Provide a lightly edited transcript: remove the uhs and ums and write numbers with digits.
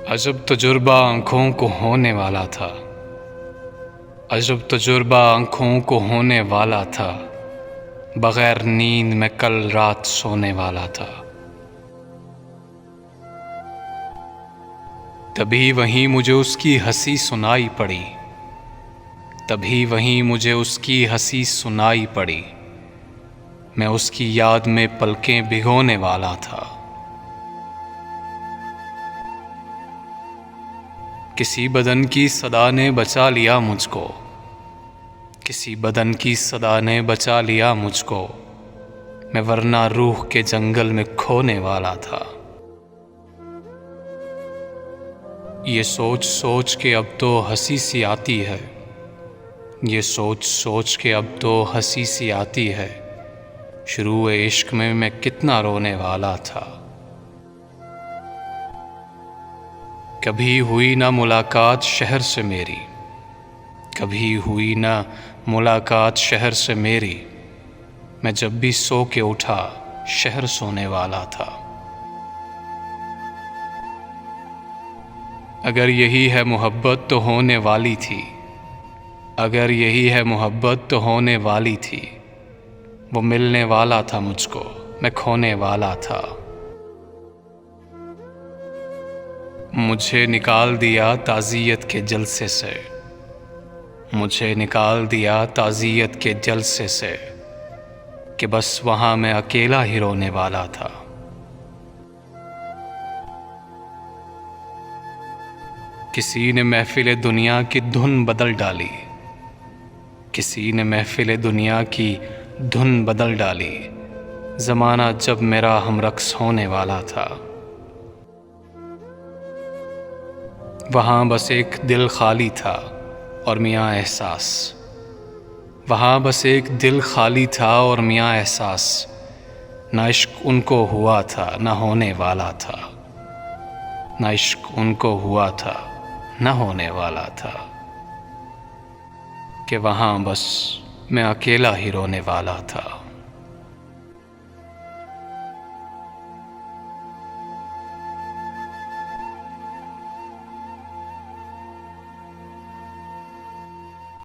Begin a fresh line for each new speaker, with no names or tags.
अजब तजुर्बा आँखों को होने वाला था, अजब तजुर्बा आँखों को होने वाला था। बगैर नींद में कल रात सोने वाला था। तभी वहीं मुझे उसकी हंसी सुनाई पड़ी, तभी वहीं मुझे उसकी हंसी सुनाई पड़ी। मैं उसकी याद में पलकें भिगोने वाला था। किसी बदन की सदा ने बचा लिया मुझको, किसी बदन की सदा ने बचा लिया मुझको। मैं वरना रूह के जंगल में खोने वाला था। ये सोच सोच के अब तो हंसी सी आती है, ये सोच सोच के अब तो हंसी सी आती है। शुरू इश्क में मैं कितना रोने वाला था। कभी हुई ना मुलाकात शहर से मेरी, कभी हुई ना मुलाकात शहर से मेरी। मैं जब भी सो के उठा शहर सोने वाला था। अगर यही है मोहब्बत तो होने वाली थी, अगर यही है मोहब्बत तो होने वाली थी। वो मिलने वाला था मुझको, मैं खोने वाला था। मुझे निकाल दिया ताज़ियत के जलसे से, मुझे निकाल दिया ताज़ियत के जलसे से। कि बस वहाँ मैं अकेला ही रोने वाला था। किसी ने महफिल दुनिया की धुन बदल डाली, किसी ने महफिल दुनिया की धुन बदल डाली। ज़माना जब मेरा हमरक्स होने वाला था। वहाँ बस एक दिल खाली था और मियाँ एहसास, वहाँ बस एक दिल खाली था और मियाँ एहसास। ना इश्क उनको हुआ था ना होने वाला था, ना इश्क उनको हुआ था ना होने वाला था। कि वहाँ बस मैं अकेला ही रोने वाला था।